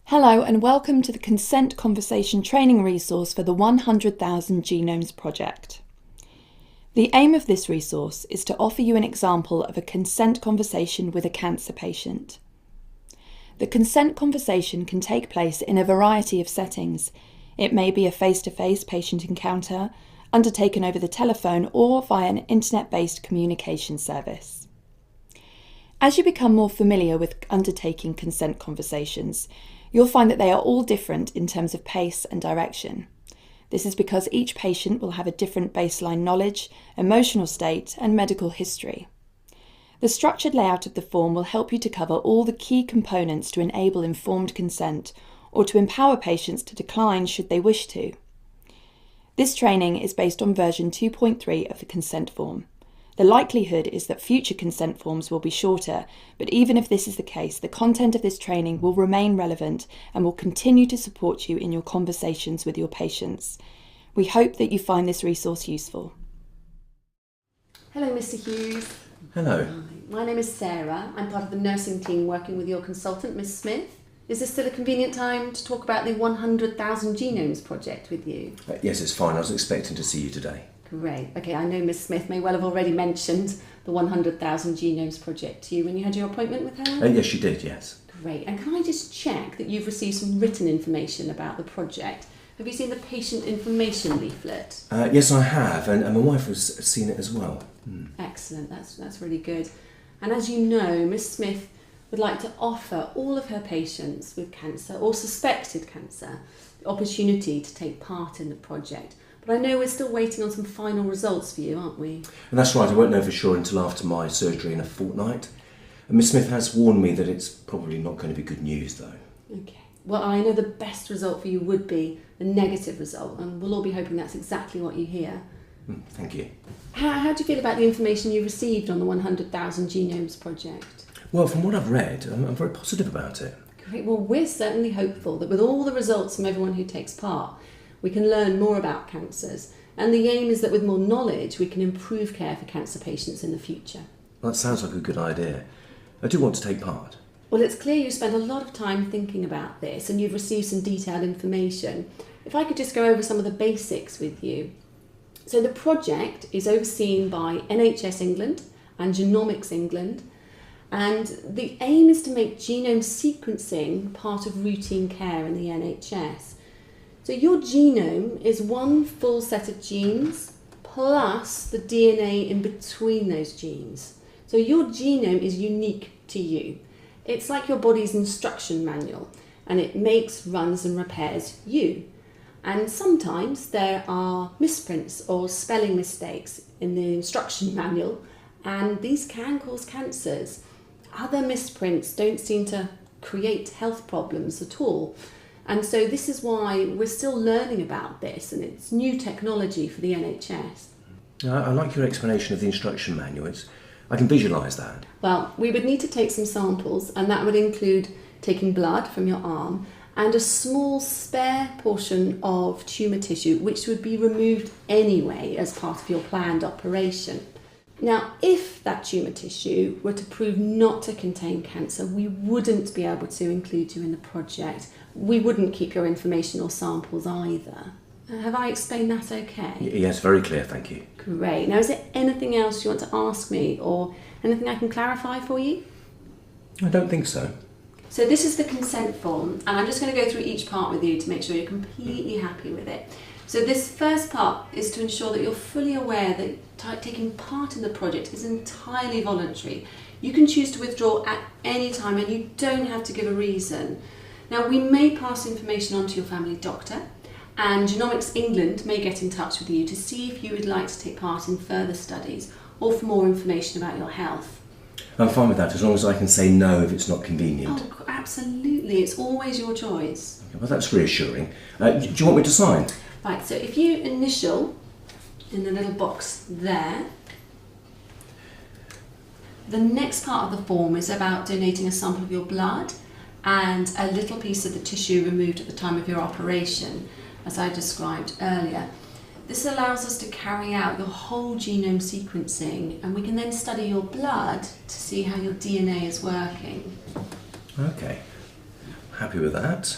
Hello and welcome to the Consent Conversation training resource for the 100,000 Genomes project. The aim of this resource is to offer you an example of a consent conversation with a cancer patient. The consent conversation can take place in a variety of settings. It may be a face-to-face patient encounter, undertaken over the telephone or via an internet-based communication service. As you become more familiar with undertaking consent conversations, you'll find that they are all different in terms of pace and direction. This is because each patient will have a different baseline knowledge, emotional state, and medical history. The structured layout of the form will help you to cover all the key components to enable informed consent, or to empower patients to decline should they wish to. This training is based on version 2.3 of the consent form. The likelihood is that future consent forms will be shorter, but even if this is the case, the content of this training will remain relevant and will continue to support you in your conversations with your patients. We hope that you find this resource useful. Hello, Mr. Hughes. Hello. Hi. My name is Sarah. I'm part of the nursing team working with your consultant, Miss Smith. Is this still a convenient time to talk about the 100,000 Genomes project with you? Yes, it's fine. I was expecting to see you today. Great. Okay, I know Miss Smith may well have already mentioned the 100,000 Genomes project to you when you had your appointment with her. Yes, she did, yes. Great. And can I just check that you've received some written information about the project? Have you seen the patient information leaflet? Yes, I have, and my wife has seen it as well. Excellent. That's really good. And as you know, Miss Smith would like to offer all of her patients with cancer or suspected cancer the opportunity to take part in the project. But I know we're still waiting on some final results for you, aren't we? And that's right, I won't know for sure until after my surgery in a fortnight. And Miss Smith has warned me that it's probably not going to be good news, though. Okay. Well, I know the best result for you would be a negative result, and we'll all be hoping that's exactly what you hear. Thank you. How do you feel about the information you received on the 100,000 Genomes project? Well, from what I've read, I'm very positive about it. Great. Well, we're certainly hopeful that with all the results from everyone who takes part, we can learn more about cancers, and the aim is that with more knowledge we can improve care for cancer patients in the future. Well, that sounds like a good idea. I do want to take part. Well, it's clear you spent a lot of time thinking about this and you've received some detailed information. If I could just go over some of the basics with you. So the project is overseen by NHS England and Genomics England, and the aim is to make genome sequencing part of routine care in the NHS. So your genome is one full set of genes plus the DNA in between those genes. So your genome is unique to you. It's like your body's instruction manual, and it makes, runs and repairs you. And sometimes there are misprints or spelling mistakes in the instruction manual, and these can cause cancers. Other misprints don't seem to create health problems at all. And so this is why we're still learning about this, and it's new technology for the NHS. I like your explanation of the instruction manual. I can visualise that. Well, we would need to take some samples, and that would include taking blood from your arm and a small spare portion of tumour tissue, which would be removed anyway as part of your planned operation. Now, if that tumour tissue were to prove not to contain cancer, we wouldn't be able to include you in the project. We wouldn't keep your information or samples either. Have I explained that okay? Yes, very clear, thank you. Great. Now, is there anything else you want to ask me or anything I can clarify for you? I don't think so. So this is the consent form, and I'm just going to go through each part with you to make sure you're completely happy with it. So this first part is to ensure that you're fully aware that taking part in the project is entirely voluntary. You can choose to withdraw at any time and you don't have to give a reason. Now, we may pass information on to your family doctor, and Genomics England may get in touch with you to see if you would like to take part in further studies or for more information about your health. I'm fine with that, as long as I can say no if it's not convenient. Oh, absolutely. It's always your choice. Okay, well, that's reassuring. Do you want me to sign? Right, so if you initial in the little box there, the next part of the form is about donating a sample of your blood and a little piece of the tissue removed at the time of your operation, as I described earlier. This allows us to carry out your whole genome sequencing, and we can then study your blood to see how your DNA is working. Okay. Happy with that.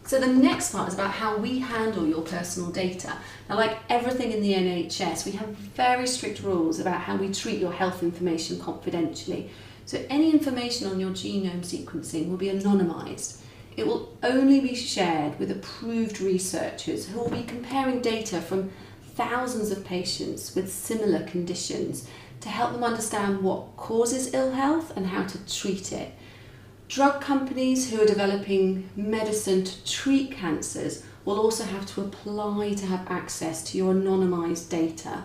So the next part is about how we handle your personal data. Now, like everything in the NHS, we have very strict rules about how we treat your health information confidentially. So any information on your genome sequencing will be anonymised. It will only be shared with approved researchers who will be comparing data from thousands of patients with similar conditions to help them understand what causes ill health and how to treat it. Drug companies who are developing medicine to treat cancers will also have to apply to have access to your anonymised data.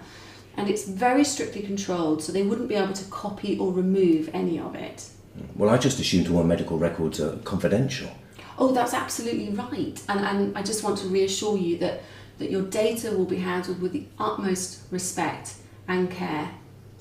And it's very strictly controlled, so they wouldn't be able to copy or remove any of it. Well, I just assumed all medical records are confidential. Oh, that's absolutely right. And I just want to reassure you that your data will be handled with the utmost respect and care.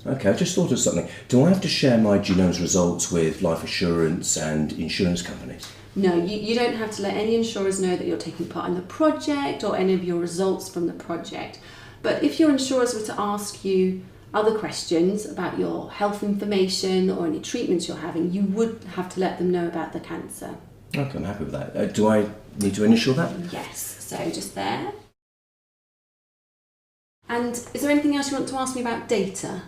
Okay, I just thought of something. Do I have to share my Genomes results with life assurance and insurance companies? No, you don't have to let any insurers know that you're taking part in the project or any of your results from the project. But if your insurers were to ask you other questions about your health information or any treatments you're having, you would have to let them know about the cancer. Okay, I'm happy with that. Do I need to initial that? Yes, so just there. And is there anything else you want to ask me about data?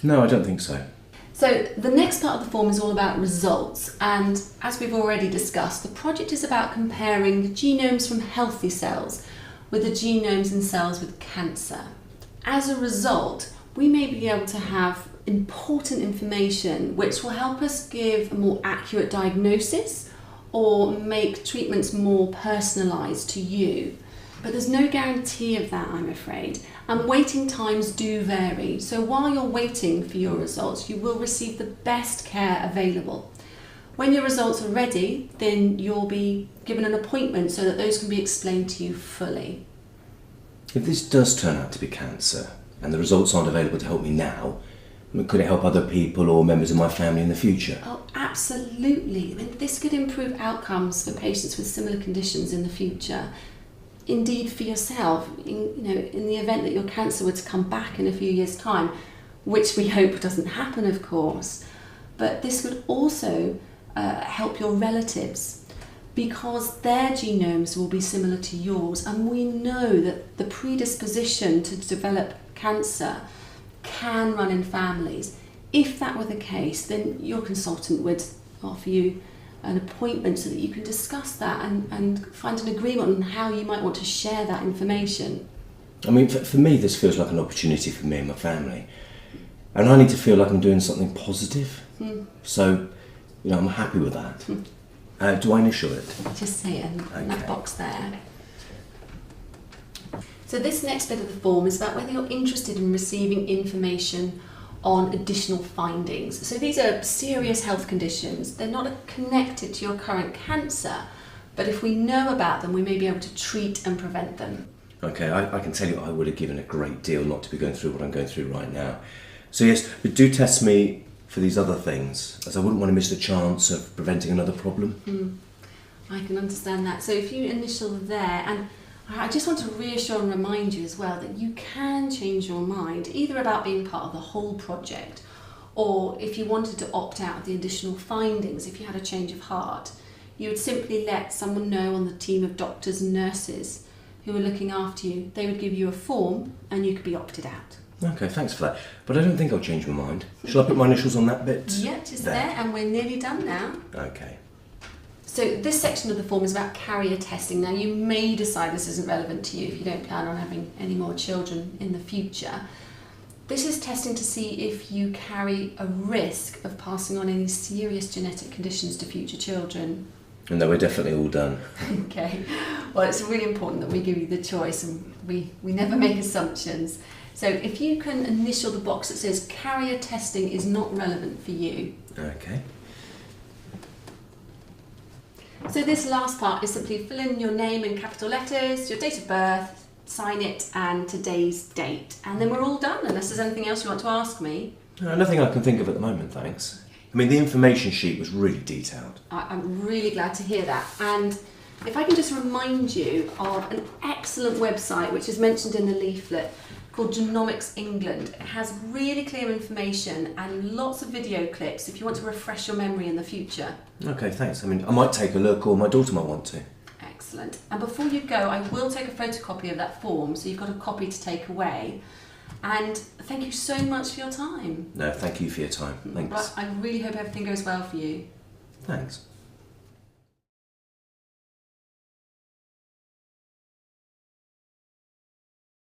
No, I don't think so. So the next part of the form is all about results, and as we've already discussed, the project is about comparing the genomes from healthy cells with the genomes in cells with cancer. As a result, we may be able to have important information which will help us give a more accurate diagnosis or make treatments more personalised to you. But there's no guarantee of that, I'm afraid, and waiting times do vary. So while you're waiting for your results, you will receive the best care available. When your results are ready, then you'll be given an appointment so that those can be explained to you fully. If this does turn out to be cancer, and the results aren't available to help me now, could it help other people or members of my family in the future? Oh, absolutely. I mean, this could improve outcomes for patients with similar conditions in the future. Indeed, for yourself, in the event that your cancer were to come back in a few years' time, which we hope doesn't happen, of course, but this would also help your relatives because their genomes will be similar to yours, and we know that the predisposition to develop cancer can run in families. If that were the case, then your consultant would offer you an appointment so that you can discuss that and find an agreement on how you might want to share that information. I mean, for me, this feels like an opportunity for me and my family. And I need to feel like I'm doing something positive. So, I'm happy with that. Do I initial it? Just say it in that box there. So this next bit of the form is about whether you're interested in receiving information on additional findings. So these are serious health conditions. They're not connected to your current cancer, but if we know about them, we may be able to treat and prevent them. Okay, I can tell you I would have given a great deal not to be going through what I'm going through right now. So yes, but do test me for these other things, as I wouldn't want to miss the chance of preventing another problem. I can understand that. So if you initial there, and I just want to reassure and remind you as well that you can change your mind, either about being part of the whole project, or if you wanted to opt out of the additional findings, if you had a change of heart, you would simply let someone know on the team of doctors and nurses who are looking after you. They would give you a form and you could be opted out. Okay, thanks for that. But I don't think I'll change my mind. Shall I put my initials on that bit? Yeah, just there, and we're nearly done now. Okay. So this section of the form is about carrier testing. Now you may decide this isn't relevant to you if you don't plan on having any more children in the future. This is testing to see if you carry a risk of passing on any serious genetic conditions to future children. And then we're definitely all done. Okay, well it's really important that we give you the choice and we never make assumptions. So if you can initial the box that says carrier testing is not relevant for you. Okay. So this last part is simply fill in your name in capital letters, your date of birth, sign it and today's date. And then we're all done, unless there's anything else you want to ask me. Nothing I can think of at the moment, thanks. I mean, the information sheet was really detailed. I'm really glad to hear that. And if I can just remind you of an excellent website which is mentioned in the leaflet called Genomes England. It has really clear information and lots of video clips if you want to refresh your memory in the future. Okay, thanks. I mean, I might take a look, or my daughter might want to. Excellent. And before you go, I will take a photocopy of that form so you've got a copy to take away. And thank you so much for your time. No, thank you for your time. Thanks. But I really hope everything goes well for you. Thanks.